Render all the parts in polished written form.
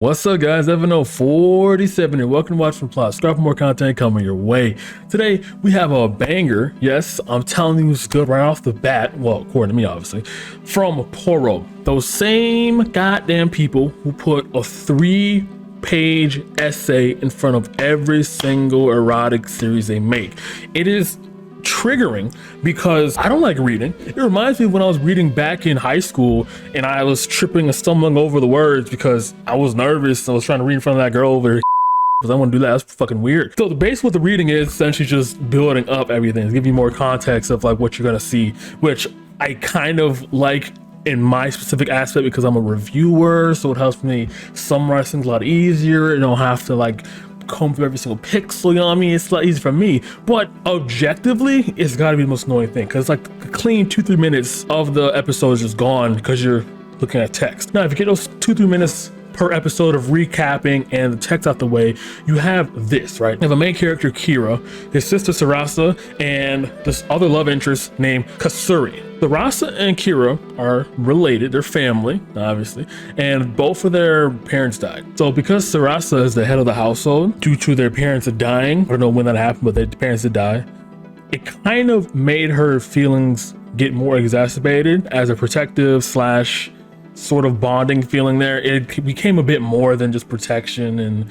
What's up, guys? Evan47 here. Welcome to Watch from Plot. Subscribe for more content coming your way. Today we have a banger. Yes, I'm telling you, it's good right off the bat. Well, according to me, obviously, from Poro. Those same goddamn people who put a 3-page essay in front of every single erotic series they make. It is triggering because I don't like reading. It reminds me of when I was reading back in high school and I was tripping and stumbling over the words because I was nervous. I was trying to read in front of that girl over here because I want to do that. That's fucking weird. So the base of what the reading is essentially just building up everything, to give you more context of like what you're gonna see, which I kind of like in my specific aspect because I'm a reviewer, so it helps me summarize things a lot easier. You don't have to like comb through every single pixel, you know what I mean? It's a lot easier for me, but objectively it's got to be the most annoying thing because like a clean 2-3 minutes of the episode is just gone because you're looking at text. Now if you get those 2-3 minutes per episode of recapping and the text out the way, you have this, right? You have a main character, Kira, his sister Sarasa, and this other love interest named Kasuri. Sarasa and Kira are related, they're family, obviously, and both of their parents died. So because Sarasa is the head of the household, due to their parents dying, I don't know when that happened, but their parents did die, it kind of made her feelings get more exacerbated as a protective slash sort of bonding feeling there. It became a bit more than just protection and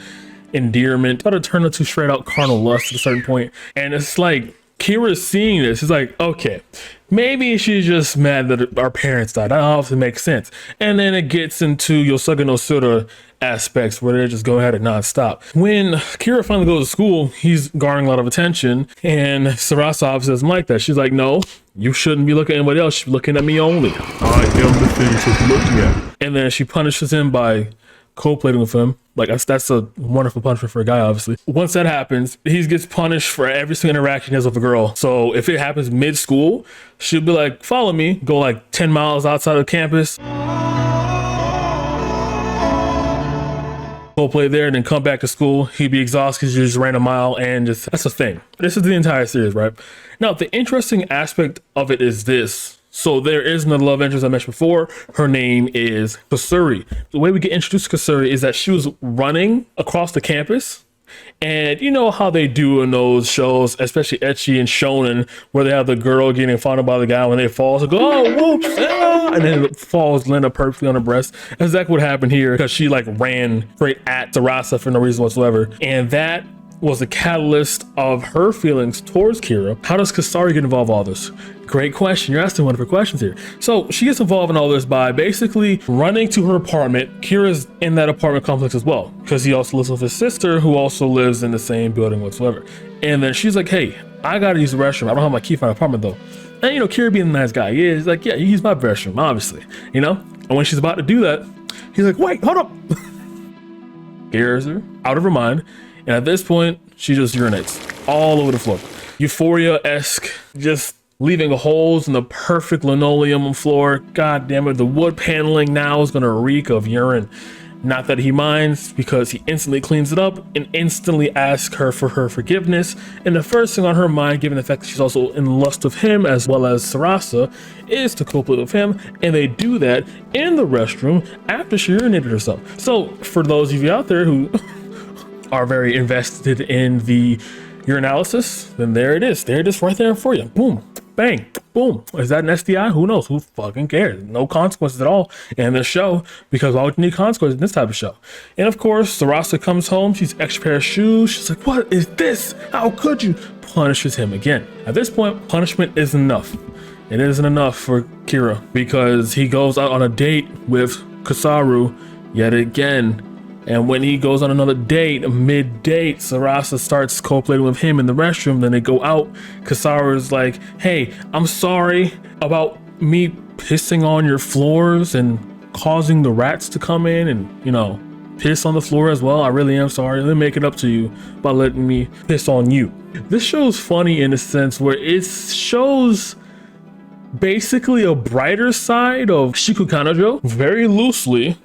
endearment. It started to turn into straight out carnal lust at a certain point. And it's like Kira's seeing this. It's like, okay, maybe she's just mad that our parents died. That obviously makes sense. And then it gets into Yosuga No Sora aspects where they're just going at it nonstop. When Kira finally goes to school, he's garnering a lot of attention, and Sarasa obviously doesn't like that. She's like, no, you shouldn't be looking at anybody else. You should be looking at me only. I am the thing she's looking at. And then she punishes him by co-plating with him. Like that's a wonderful punishment for a guy, obviously. Once that happens, he gets punished for every single interaction he has with a girl. So if it happens mid-school, she'll be like, follow me, go like 10 miles outside of campus, go play there, and then come back to school. He'd be exhausted because you just ran a mile, and just that's a thing. This is the entire series, right? Now, the interesting aspect of it is this. So there is another love interest I mentioned before. Her name is Kasuri. The way we get introduced to Kasuri is that she was running across the campus. And you know how they do in those shows, especially ecchi and shonen, where they have the girl getting fondled by the guy when they fall. So go, oh, whoops, ah, and then it falls, land up perfectly on her breast. That's exactly what happened here because she like ran straight at Sarasa for no reason whatsoever. And that was the catalyst of her feelings towards Kira. How does Kasuri get involved in all this? Great question. You're asking wonderful questions here. So she gets involved in all this by basically running to her apartment. Kira's in that apartment complex as well because he also lives with his sister who also lives in the same building whatsoever. And then she's like, hey, I gotta use the restroom. I don't have my key for my apartment though. And you know, Kira being the nice guy, yeah, he's like, yeah, you use my restroom, obviously, you know? And when she's about to do that, he's like, wait, hold up. Scares her out of her mind. And at this point, she just urinates all over the floor. Euphoria-esque, just leaving holes in the perfect linoleum floor. God damn it, the wood paneling now is gonna reek of urine. Not that he minds, because he instantly cleans it up and instantly asks her for her forgiveness. And the first thing on her mind, given the fact that she's also in lust of him as well as Sarasa, is to cooperate with him. And they do that in the restroom after she urinated herself. So for those of you out there who are very invested in the urinalysis, then there it is. There it is right there for you. Boom, bang, boom. Is that an STI? Who knows? Who fucking cares? No consequences at all in this show, because why would you need consequences in this type of show? And of course, Sarasa comes home. She's extra pair of shoes. She's like, what is this? How could you? Punishes him again. At this point, punishment isn't enough. It isn't enough for Kira because he goes out on a date with Kasuri yet again. And when he goes on another date, mid-date, Sarasa starts cooperating with him in the restroom. Then they go out. Kasuri's like, hey, I'm sorry about me pissing on your floors and causing the rats to come in and, you know, piss on the floor as well. I really am sorry. Let me make it up to you by letting me piss on you. This show's funny in a sense where it shows basically a brighter side of Shiiku Kanojo, very loosely,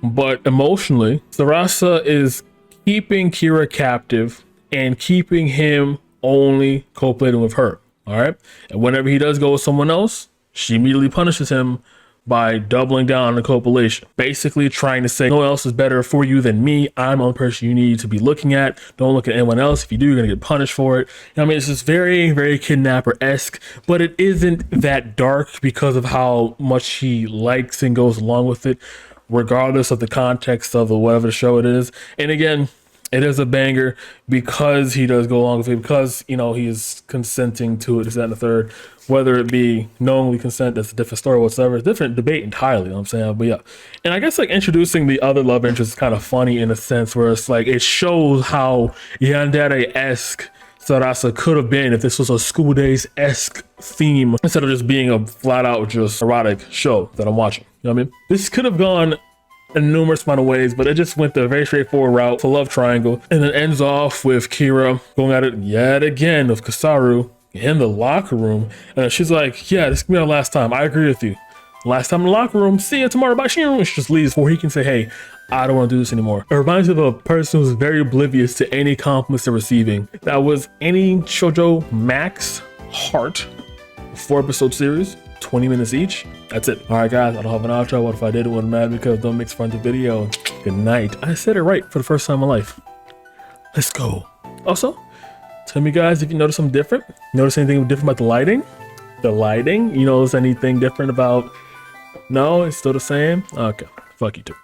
but emotionally. Sarasa is keeping Kira captive and keeping him only cooperating with her. All right. And whenever he does go with someone else, she immediately punishes him by doubling down on the copulation, basically trying to say no one else is better for you than me. I'm the only person you need to be looking at. Don't look at anyone else. If you do, you're gonna get punished for it. You know what I mean, it's just very, very kidnapper-esque, but it isn't that dark because of how much he likes and goes along with it, regardless of the context of the whatever the show it is. And again, it is a banger because he does go along with it, because, you know, he is consenting to it, this, that, and the third. Whether it be knowingly consent, that's a different story whatsoever. It's a different debate entirely, you know what I'm saying? But yeah. And I guess like introducing the other love interest is kind of funny in a sense where it's like, it shows how yandere-esque Sarasa could have been if this was a School Days-esque theme instead of just being a flat out just erotic show that I'm watching. You know what I mean? This could have gone in numerous amount of ways, but it just went the very straightforward route for love triangle, and then ends off with Kira going at it yet again with Kasuri in the locker room, and she's like, yeah, this can be our last time. I agree with you. Last time in the locker room. See you tomorrow. Bye. And she just leaves before he can say, hey, I don't want to do this anymore. It reminds me of a person who's very oblivious to any compliments they're receiving. That was any Chijo Max Heart 4-episode series, 20 minutes each. That's it. All right, guys, I don't have an outro. What if I did? It wouldn't matter because don't mix fun to video. Good night. I said it right for the first time in my life. Let's go. Also, tell me, guys, if you notice something different. Notice anything different about the lighting? The lighting? You notice anything different about... No, it's still the same? Okay. Fuck you too.